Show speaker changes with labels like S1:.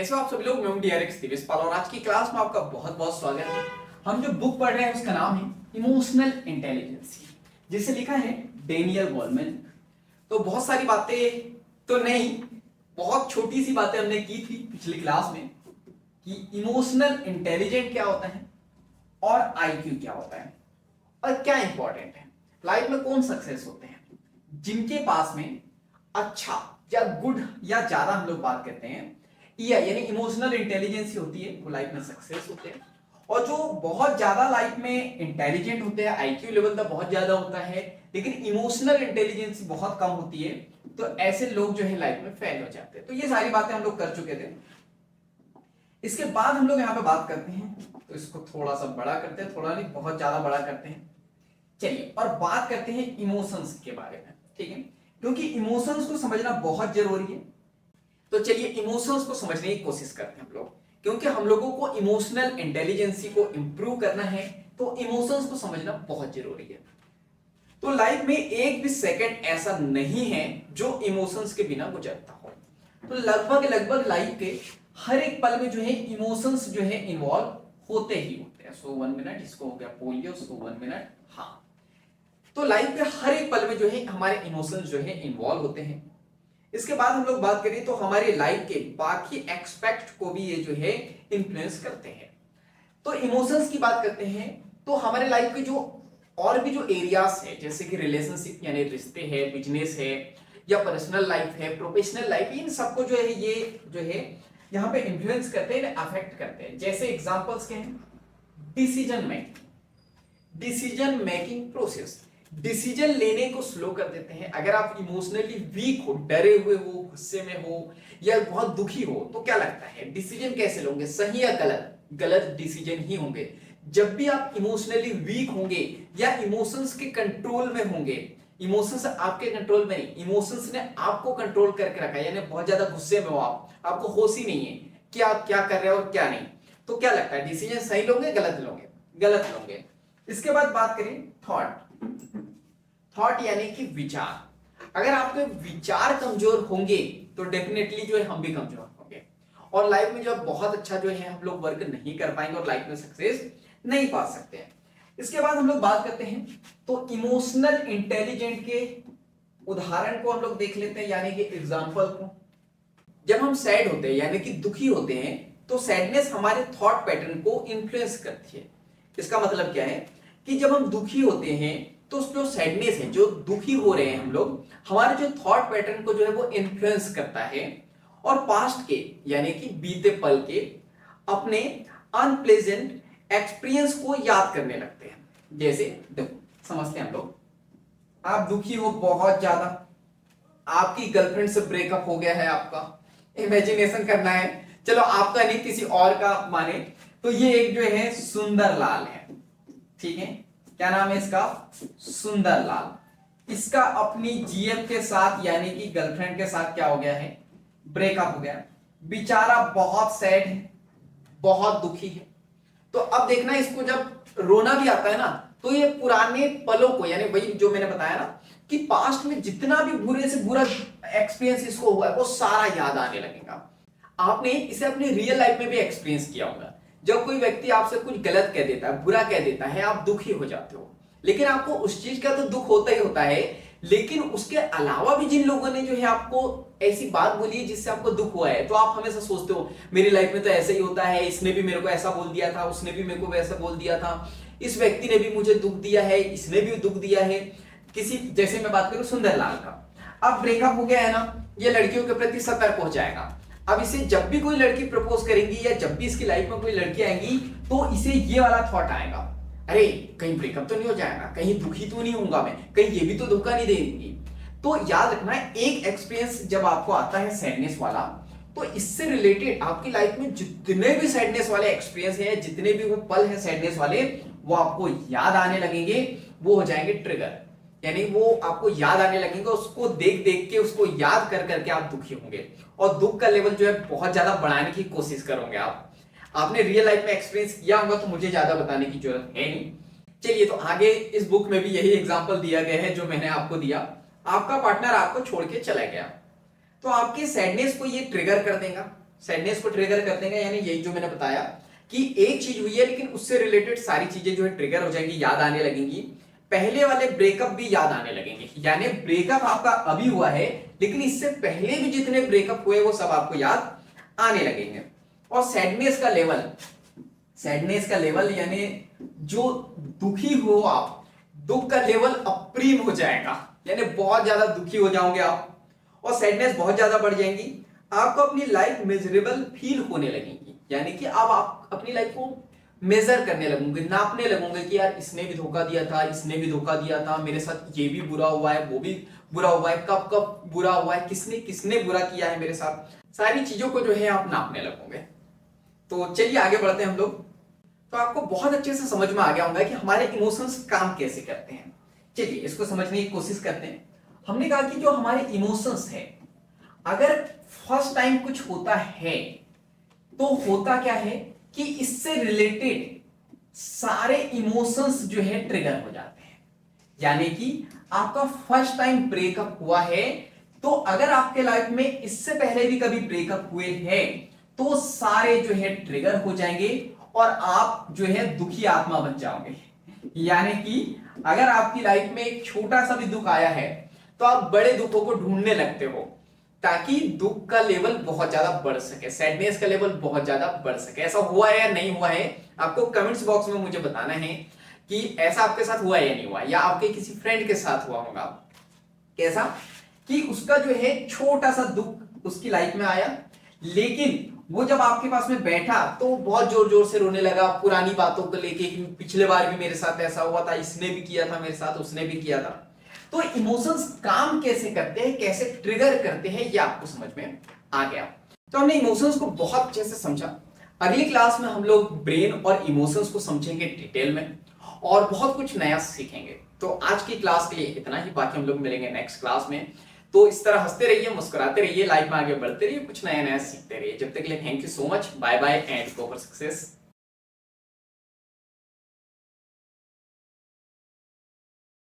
S1: कैसे हो आप सभी लोग। मैं हूं डीआरएक्स दिवेश पाल और आज की क्लास में आपका बहुत बहुत स्वागत है। हम जो बुक पढ़ रहे हैं उसका नाम है इमोशनल इंटेलिजेंसी, जिसे लिखा है डेनियल गोलमैन। तो बहुत सारी बातें तो नहीं, बहुत छोटी सी बातें हमने की थी पिछली क्लास में कि इमोशनल इंटेलिजेंट क्या होता है और आईक्यू क्या होता है और क्या इंपॉर्टेंट है लाइफ में। कौन सक्सेस होते हैं जिनके पास में अच्छा या गुड या ज्यादा हम लोग बात करते हैं यानी इमोशनल इंटेलिजेंस होती है, वो लाइफ में सक्सेस होते हैं। और जो बहुत ज्यादा लाइफ में इंटेलिजेंट होते हैं, आईक्यू लेवल तो बहुत ज्यादा होता है लेकिन इमोशनल इंटेलिजेंस बहुत कम होती है, तो ऐसे लोग जो है लाइफ में फेल हो जाते हैं। तो ये सारी बातें हम लोग कर चुके थे। इसके बाद हम लोग यहाँ पे बात करते हैं, तो इसको थोड़ा सा बड़ा करते हैं, थोड़ा नहीं बहुत ज्यादा बड़ा करते हैं। चलिए और बात करते हैं इमोशंस के बारे में, ठीक है, क्योंकि इमोशंस को समझना बहुत जरूरी है। तो चलिए इमोशंस को समझने की कोशिश करते हैं हम लोग, क्योंकि हम लोगों को इमोशनल इंटेलिजेंसी को इंप्रूव करना है, तो इमोशंस को समझना बहुत जरूरी है। तो लाइफ में एक भी सेकंड ऐसा नहीं है जो इमोशंस के बिना गुजरता हो। तो लगभग लाइफ के हर एक पल में जो है इमोशंस जो है इन्वॉल्व होते ही होते हैं। सो 1 मिनट, इसको हो गया पोलियो, सो 1 मिनट। हाँ, तो लाइफ के हर एक पल में जो है हमारे इमोशंस जो है इन्वॉल्व होते हैं। इसके बाद हम लोग बात करें तो हमारे लाइफ के बाकी एक्सपेक्ट को भी ये जो है इन्फ्लुएंस करते हैं। तो इमोशंस की बात करते हैं तो हमारे लाइफ के जो और भी जो एरियाज है, जैसे कि रिलेशनशिप यानी रिश्ते है, बिजनेस है या पर्सनल लाइफ है, प्रोफेशनल लाइफ, इन सबको जो है ये जो है यहाँ पे इन्फ्लुएंस करते हैं, अफेक्ट करते हैं। जैसे एग्जांपल्स के हैं डिसीजन मेकिंग प्रोसेस, डिसीजन लेने को स्लो कर देते हैं। अगर आप इमोशनली वीक हो, डरे हुए हो, गुस्से में हो या बहुत दुखी हो, तो क्या लगता है डिसीजन कैसे लोगे, सही या गलत? गलत डिसीजन ही होंगे। जब भी आप इमोशनली वीक होंगे या इमोशंस के कंट्रोल में होंगे, इमोशंस आपके कंट्रोल में नहीं, इमोशंस ने आपको कंट्रोल करके रखा है, यानी बहुत ज्यादा गुस्से में हो आप, आपको होश ही नहीं है कि आप क्या कर रहे हो और क्या नहीं, तो क्या लगता है डिसीजन सही लोगे गलत लोगे? गलत लोगे। इसके बाद बात करें थॉट यानी कि विचार। अगर आपके विचार कमजोर होंगे तो डेफिनेटली जो है हम भी कमजोर होंगे और लाइफ में जो बहुत अच्छा जो है हम लोग वर्क नहीं कर पाएंगे और लाइफ में सक्सेस नहीं पा सकते हैं। इसके बाद हम लोग बात करते हैं तो इमोशनल इंटेलिजेंट के उदाहरण को हम लोग देख लेते हैं, यानी कि एग्जांपल को। जब हम सैड होते हैं यानी कि दुखी होते हैं तो सैडनेस हमारे थॉट पैटर्न को इन्फ्लुएंस करती है। इसका मतलब क्या है कि जब हम दुखी होते हैं तो जो सैडनेस है, जो दुखी हो रहे हैं हम लोग, हमारे जो थॉट पैटर्न को जो है वो इन्फ्लुएंस करता है और पास्ट के यानी कि बीते पल के अपने अनप्लेजेंट एक्सपीरियंस को याद करने लगते हैं। जैसे देखो समझते हैं हम लोग, आप दुखी हो बहुत ज्यादा, आपकी गर्लफ्रेंड से ब्रेकअप हो गया है, आपका इमेजिनेशन करना है, चलो आपका नहीं किसी और का माने, तो ये एक जो है सुंदरलाल है, ठीक है, क्या नाम है इसका? सुंदरलाल। इसका अपनी जीएफ के साथ यानी कि गर्लफ्रेंड के साथ क्या हो गया है? ब्रेकअप हो गया। बेचारा बहुत सैड है, बहुत दुखी है। तो अब देखना, इसको जब रोना भी आता है ना, तो ये पुराने पलों को, यानी वही जो मैंने बताया ना कि पास्ट में जितना भी बुरे से बुरा एक्सपीरियंस इसको हुआ है वो सारा याद आने लगेगा। आपने इसे अपनी रियल लाइफ में भी एक्सपीरियंस किया होगा। जब कोई व्यक्ति आपसे कुछ गलत कह देता है, बुरा कह देता है, आप दुखी हो जाते हो, लेकिन आपको उस चीज का तो दुख होता ही होता है, लेकिन उसके अलावा भी जिन लोगों ने जो है आपको ऐसी बात बोली है जिससे आपको दुख हुआ है, तो आप हमेशा सोचते हो मेरी लाइफ में तो ऐसा ही होता है, इसने भी मेरे को ऐसा बोल दिया था, उसने भी मेरे को वैसा बोल दिया था, इस व्यक्ति ने भी मुझे दुख दिया है, इसने भी दुख दिया है। किसी, जैसे मैं बात करूं सुंदरलाल का, अब ब्रेकअप हो गया है ना, ये लड़कियों के प्रति सतर्क हो जाएगा। अब इसे जब भी कोई लड़की प्रपोज करेगी या जब भी इसकी लाइफ में कोई लड़की आएगी तो इसे ये वाला थॉट आएगा, अरे कहीं ब्रेकअप तो नहीं हो जाएगा, कहीं दुखी तो नहीं होऊंगा मैं, कहीं ये भी तो धोखा नहीं देगी। तो याद रखना, एक एक्सपीरियंस जब आपको आता है सैडनेस वाला, तो इससे रिलेटेड आपकी लाइफ में जितने भी सैडनेस वाले एक्सपीरियंस है, जितने भी वो पल है सैडनेस वाले, वो आपको याद आने लगेंगे, वो हो जाएंगे ट्रिगर, यानी वो आपको याद आने लगेंगे। उसको देख देख के, उसको याद कर करके आप दुखी होंगे और दुख का लेवल जो है बहुत ज्यादा बढ़ाने की कोशिश करोगे आप। आपने रियल लाइफ में एक्सपीरियंस किया होगा तो मुझे ज्यादा बताने की जरूरत है नहीं। चलिए, तो आगे इस बुक में भी यही एग्जांपल दिया गया है जो मैंने आपको दिया। आपका पार्टनर आपको छोड़ के चला गया, तो आपके सैडनेस को ये ट्रिगर कर देगा, सैडनेस को ट्रिगर कर देंगे, यानी यही जो मैंने बताया कि एक चीज हुई है लेकिन उससे रिलेटेड सारी चीजें जो है ट्रिगर हो जाएंगी, याद आने लगेंगी। पहले वाले ब्रेकअप भी याद आने लगेंगे, यानी ब्रेकअप आपका अभी हुआ है लेकिन इससे पहले भी जितने ब्रेकअप हुए वो सब आपको याद आने लगेंगे। और सैडनेस का लेवल यानी जो दुखी हो आप, दुख का लेवल अप्रीम हो जाएगा, यानी बहुत ज्यादा दुखी हो जाओगे आप और सैडनेस बहुत ज्यादा बढ़ जाएंगी। आपको अपनी लाइफ मेजरेबल फील होने लगेगी, यानी कि अब आप अपनी लाइफ को मेजर करने लगोगे, नापने लगोगे कि यार इसने भी धोखा दिया था, इसने भी धोखा दिया था, मेरे साथ ये भी बुरा हुआ है, वो भी बुरा हुआ है, कब कब बुरा हुआ है, किसने किसने बुरा किया है मेरे साथ, सारी चीजों को जो है आप नापने लगोगे। तो चलिए आगे बढ़ते हैं हम लोग। तो आपको बहुत अच्छे से समझ में आ गया होगा कि हमारे इमोशंस काम कैसे करते हैं। चलिए इसको समझने की कोशिश करते हैं। हमने कहा कि जो हमारे इमोशंस है, अगर फर्स्ट टाइम कुछ होता है तो होता क्या है कि इससे रिलेटेड सारे इमोशंस जो है ट्रिगर हो जाते हैं। यानी कि आपका फर्स्ट टाइम ब्रेकअप हुआ है तो अगर आपके लाइफ में इससे पहले भी कभी ब्रेकअप हुए हैं तो सारे जो है ट्रिगर हो जाएंगे और आप जो है दुखी आत्मा बन जाओगे। यानी कि अगर आपकी लाइफ में एक छोटा सा भी दुख आया है तो आप बड़े दुखों को ढूंढने लगते हो ताकि दुख का लेवल बहुत ज्यादा बढ़ सके, सैडनेस का लेवल बहुत ज्यादा बढ़ सके। ऐसा हुआ है या नहीं हुआ है, आपको कमेंट्स बॉक्स में मुझे बताना है कि ऐसा आपके साथ हुआ है या नहीं हुआ, या आपके किसी फ्रेंड के साथ हुआ होगा कैसा कि उसका जो है छोटा सा दुख उसकी लाइफ में आया, लेकिन वो जब आपके पास में बैठा तो बहुत जोर जोर से रोने लगा पुरानी बातों को लेके कि पिछले बार भी मेरे साथ ऐसा हुआ था, इसने भी किया था मेरे साथ, उसने भी किया था। तो इमोशंस काम कैसे करते हैं, कैसे ट्रिगर करते हैं, ये आपको समझ में आ गया। तो हमने इमोशंस को बहुत अच्छे से समझा। अगली क्लास में हम लोग ब्रेन और इमोशंस को समझेंगे डिटेल में और बहुत कुछ नया सीखेंगे। तो आज की क्लास के लिए इतना ही, बाकी हम लोग मिलेंगे नेक्स्ट क्लास में। तो इस तरह हंसते रहिए, मुस्कुराते रहिए, लाइफ में आगे बढ़ते रहिए, कुछ नया नया सीखते रहिए। जब तक के लिए thank you so much, bye bye and go for success.